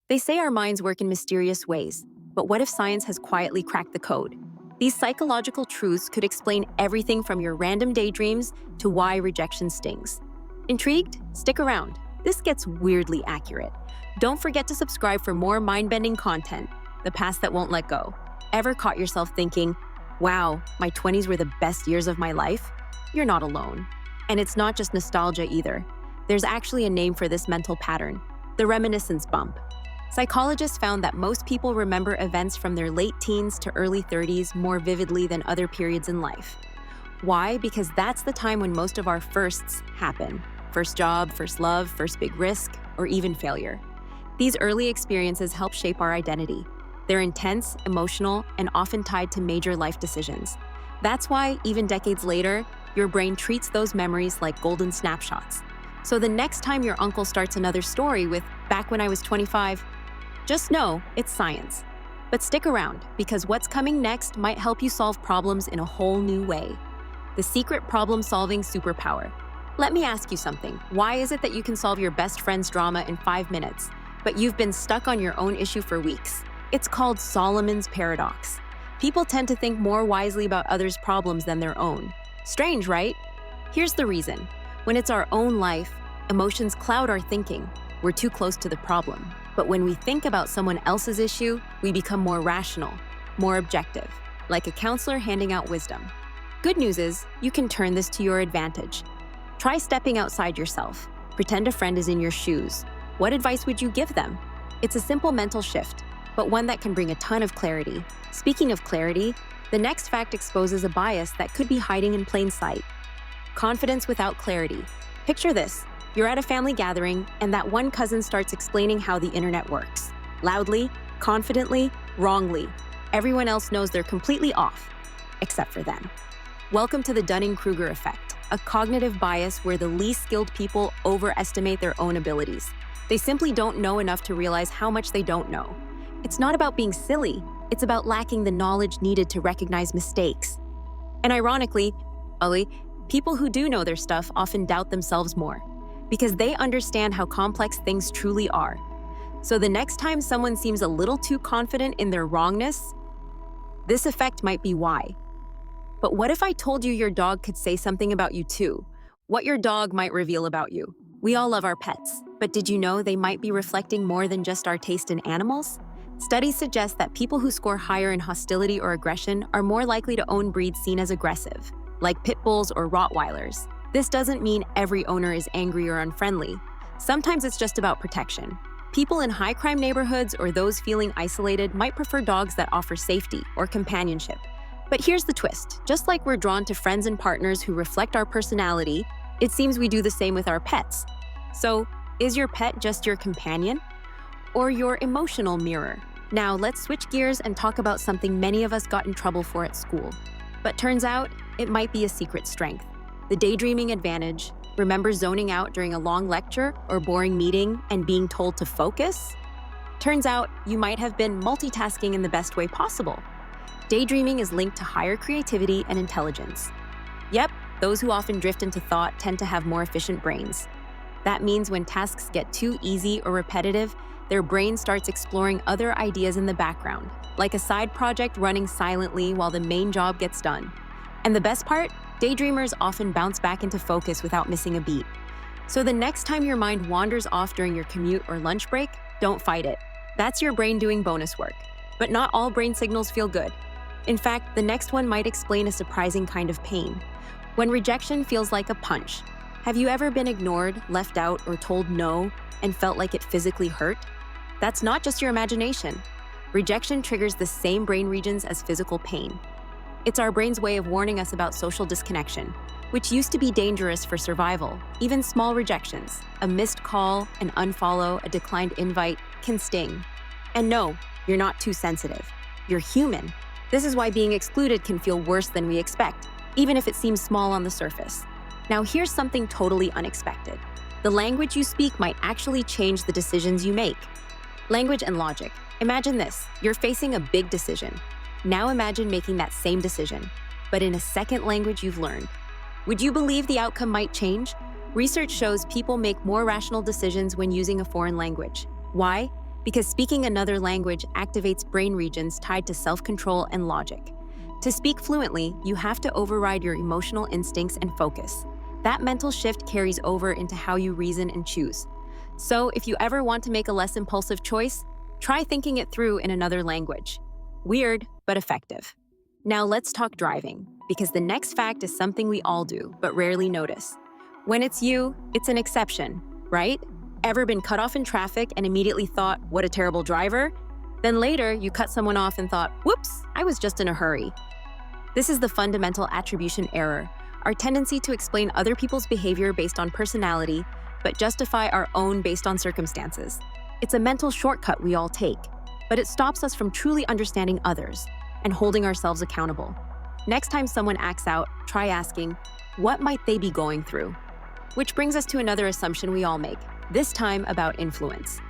They say our minds work in mysterious ways, but what if science has quietly cracked the code? These psychological truths could explain everything from your random daydreams to why rejection stings. Intrigued? Stick around. This gets weirdly accurate. Don't forget to subscribe for more mind-bending content, the past that won't let go. Ever caught yourself thinking, wow, my 20s were the best years of my life? You're not alone. And it's not just nostalgia either. There's actually a name for this mental pattern, the reminiscence bump. Psychologists found that most people remember events from their late teens to early 30s more vividly than other periods in life. Why? Because that's the time when most of our firsts happen. First job, first love, first big risk, or even failure. These early experiences help shape our identity. They're intense, emotional, and often tied to major life decisions. That's why, even decades later, your brain treats those memories like golden snapshots. So the next time your uncle starts another story with, "Back when I was 25, just know it's science. But stick around, because what's coming next might help you solve problems in a whole new way. The secret problem-solving superpower. Let me ask you something. Why is it that you can solve your best friend's drama in 5 minutes, but you've been stuck on your own issue for weeks? It's called Solomon's paradox. People tend to think more wisely about others' problems than their own. Strange, right? Here's the reason. When it's our own life, emotions cloud our thinking. We're too close to the problem. But when we think about someone else's issue, we become more rational, more objective, like a counselor handing out wisdom. Good news is, you can turn this to your advantage. Try stepping outside yourself. Pretend a friend is in your shoes. What advice would you give them? It's a simple mental shift, but one that can bring a ton of clarity. Speaking of clarity, the next fact exposes a bias that could be hiding in plain sight. Confidence without clarity. Picture this. You're at a family gathering, and that one cousin starts explaining how the internet works. Loudly, confidently, wrongly. Everyone else knows they're completely off, except for them. Welcome to the Dunning-Kruger effect, a cognitive bias where the least skilled people overestimate their own abilities. They simply don't know enough to realize how much they don't know. It's not about being silly, it's about lacking the knowledge needed to recognize mistakes. And ironically, people who do know their stuff often doubt themselves more, because they understand how complex things truly are. So the next time someone seems a little too confident in their wrongness, this effect might be why. But what if I told you your dog could say something about you too? What your dog might reveal about you? We all love our pets, but did you know they might be reflecting more than just our taste in animals? Studies suggest that people who score higher in hostility or aggression are more likely to own breeds seen as aggressive, like pit bulls or Rottweilers. This doesn't mean every owner is angry or unfriendly. Sometimes it's just about protection. People in high-crime neighborhoods or those feeling isolated might prefer dogs that offer safety or companionship. But here's the twist. Just like we're drawn to friends and partners who reflect our personality, it seems we do the same with our pets. So, is your pet just your companion? Or your emotional mirror? Now, let's switch gears and talk about something many of us got in trouble for at school. But turns out, it might be a secret strength. The daydreaming advantage. Remember zoning out during a long lecture or boring meeting and being told to focus? Turns out, you might have been multitasking in the best way possible. Daydreaming is linked to higher creativity and intelligence. Yep, those who often drift into thought tend to have more efficient brains. That means when tasks get too easy or repetitive, their brain starts exploring other ideas in the background, like a side project running silently while the main job gets done. And the best part? Daydreamers often bounce back into focus without missing a beat. So the next time your mind wanders off during your commute or lunch break, don't fight it. That's your brain doing bonus work. But not all brain signals feel good. In fact, the next one might explain a surprising kind of pain. When rejection feels like a punch. Have you ever been ignored, left out, or told no, and felt like it physically hurt? That's not just your imagination. Rejection triggers the same brain regions as physical pain. It's our brain's way of warning us about social disconnection, which used to be dangerous for survival. Even small rejections, a missed call, an unfollow, a declined invite, can sting. And no, you're not too sensitive. You're human. This is why being excluded can feel worse than we expect, even if it seems small on the surface. Now here's something totally unexpected. The language you speak might actually change the decisions you make. Language and logic. Imagine this, you're facing a big decision. Now imagine making that same decision, but in a second language you've learned. Would you believe the outcome might change? Research shows people make more rational decisions when using a foreign language. Why? because speaking another language activates brain regions tied to self-control and logic. To speak fluently, you have to override your emotional instincts and focus. That mental shift carries over into how you reason and choose. So, if you ever want to make a less impulsive choice, try thinking it through in another language. Weird, but effective. Now let's talk driving, because the next fact is something we all do, but rarely notice. When it's you, it's an exception, right? Ever been cut off in traffic and immediately thought, what a terrible driver? Then later, you cut someone off and thought, whoops, I was just in a hurry. This is the fundamental attribution error, our tendency to explain other people's behavior based on personality, but justify our own based on circumstances. It's a mental shortcut we all take, but it stops us from truly understanding others and holding ourselves accountable. Next time someone acts out, try asking, what might they be going through? Which brings us to another assumption we all make, this time about influence.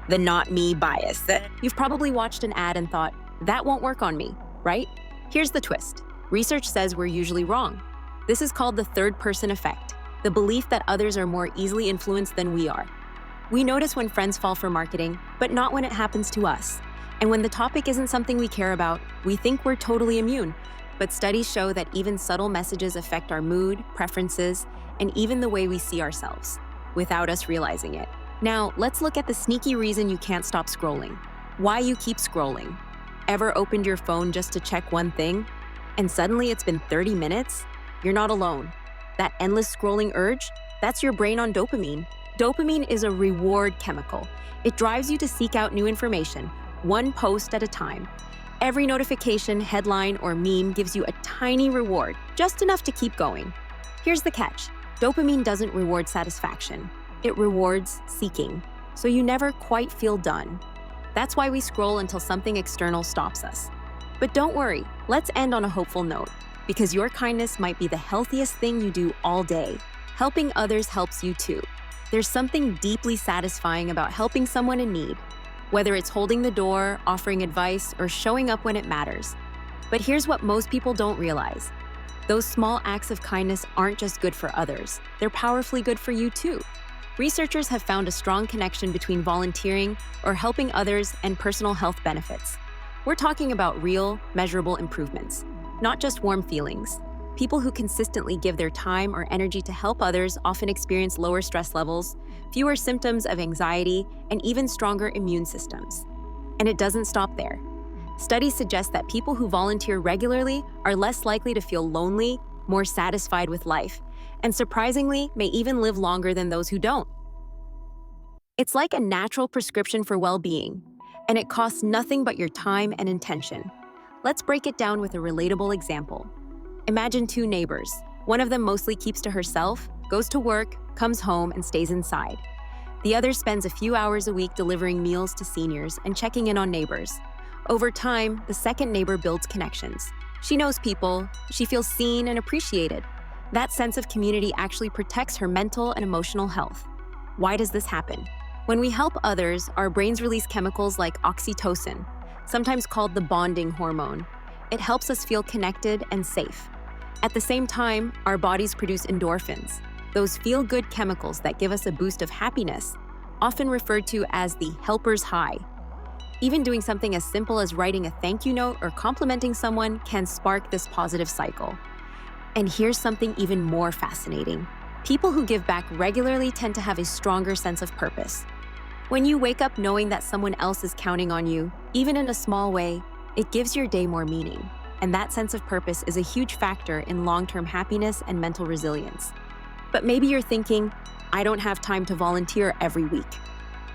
The not me bias. You've probably watched an ad and thought, that won't work on me, right? Here's the twist. Research says we're usually wrong. This is called the third-person effect, the belief that others are more easily influenced than we are. We notice when friends fall for marketing, but not when it happens to us. And when the topic isn't something we care about, we think we're totally immune. But studies show that even subtle messages affect our mood, preferences, and even the way we see ourselves, without us realizing it. Now, let's look at the sneaky reason you can't stop scrolling. Why you keep scrolling. Ever opened your phone just to check one thing? And suddenly it's been 30 minutes? You're not alone. That endless scrolling urge? That's your brain on dopamine. Dopamine is a reward chemical. It drives you to seek out new information, one post at a time. Every notification, headline, or meme gives you a tiny reward, just enough to keep going. Here's the catch. Dopamine doesn't reward satisfaction. It rewards seeking, so you never quite feel done. That's why we scroll until something external stops us. But don't worry, let's end on a hopeful note, because your kindness might be the healthiest thing you do all day. Helping others helps you too. There's something deeply satisfying about helping someone in need, whether it's holding the door, offering advice, or showing up when it matters. But here's what most people don't realize. Those small acts of kindness aren't just good for others, they're powerfully good for you too. Researchers have found a strong connection between volunteering or helping others and personal health benefits. We're talking about real, measurable improvements, not just warm feelings. People who consistently give their time or energy to help others often experience lower stress levels, fewer symptoms of anxiety, and even stronger immune systems. And it doesn't stop there. Studies suggest that people who volunteer regularly are less likely to feel lonely, more satisfied with life, and surprisingly, may even live longer than those who don't. It's like a natural prescription for well-being, and it costs nothing but your time and intention. Let's break it down with a relatable example. Imagine two neighbors. One of them mostly keeps to herself, goes to work, comes home, and stays inside. The other spends a few hours a week delivering meals to seniors and checking in on neighbors. Over time, the second neighbor builds connections. She knows people, she feels seen and appreciated. That sense of community actually protects her mental and emotional health. Why does this happen? When we help others, our brains release chemicals like oxytocin, sometimes called the bonding hormone. It helps us feel connected and safe. At the same time, our bodies produce endorphins, those feel-good chemicals that give us a boost of happiness, often referred to as the helper's high. Even doing something as simple as writing a thank you note or complimenting someone can spark this positive cycle. And here's something even more fascinating. People who give back regularly tend to have a stronger sense of purpose. When you wake up knowing that someone else is counting on you, even in a small way, it gives your day more meaning. And that sense of purpose is a huge factor in long-term happiness and mental resilience. But maybe you're thinking, I don't have time to volunteer every week.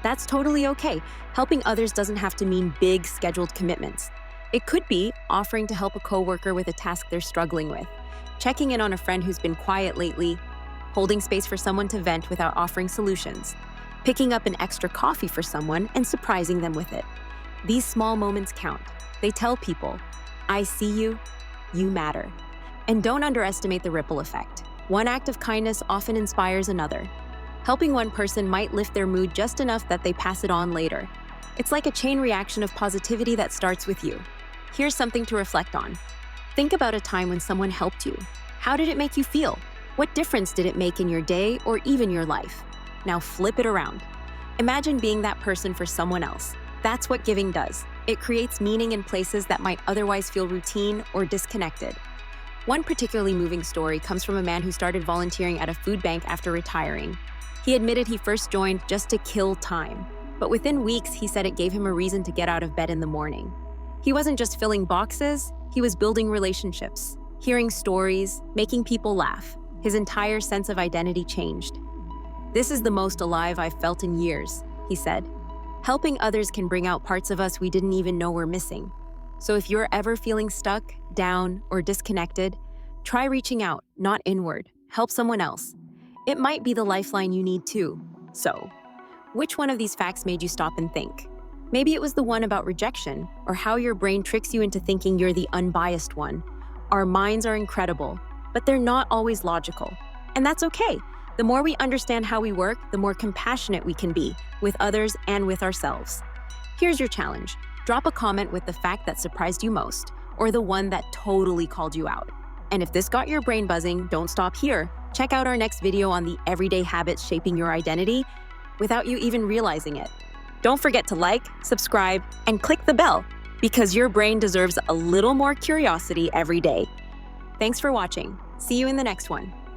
That's totally okay. Helping others doesn't have to mean big, scheduled commitments. It could be offering to help a coworker with a task they're struggling with, checking in on a friend who's been quiet lately, holding space for someone to vent without offering solutions, picking up an extra coffee for someone and surprising them with it. These small moments count. They tell people, I see you, you matter. And don't underestimate the ripple effect. One act of kindness often inspires another. Helping one person might lift their mood just enough that they pass it on later. It's like a chain reaction of positivity that starts with you. Here's something to reflect on. Think about a time when someone helped you. How did it make you feel? What difference did it make in your day or even your life? Now flip it around. Imagine being that person for someone else. That's what giving does. It creates meaning in places that might otherwise feel routine or disconnected. One particularly moving story comes from a man who started volunteering at a food bank after retiring. He admitted he first joined just to kill time, but within weeks, he said it gave him a reason to get out of bed in the morning. He wasn't just filling boxes, he was building relationships, hearing stories, making people laugh. His entire sense of identity changed. "This is the most alive I've felt in years," he said. Helping others can bring out parts of us we didn't even know were missing. So if you're ever feeling stuck, down, or disconnected, try reaching out, not inward. Help someone else. It might be the lifeline you need too. So, which one of these facts made you stop and think? Maybe it was the one about rejection, or how your brain tricks you into thinking you're the unbiased one. Our minds are incredible, but they're not always logical. And that's okay. The more we understand how we work, the more compassionate we can be with others and with ourselves. Here's your challenge. Drop a comment with the fact that surprised you most, or the one that totally called you out. And if this got your brain buzzing, don't stop here. Check out our next video on the everyday habits shaping your identity without you even realizing it. Don't forget to like, subscribe, and click the bell, because your brain deserves a little more curiosity every day. Thanks for watching. See you in the next one.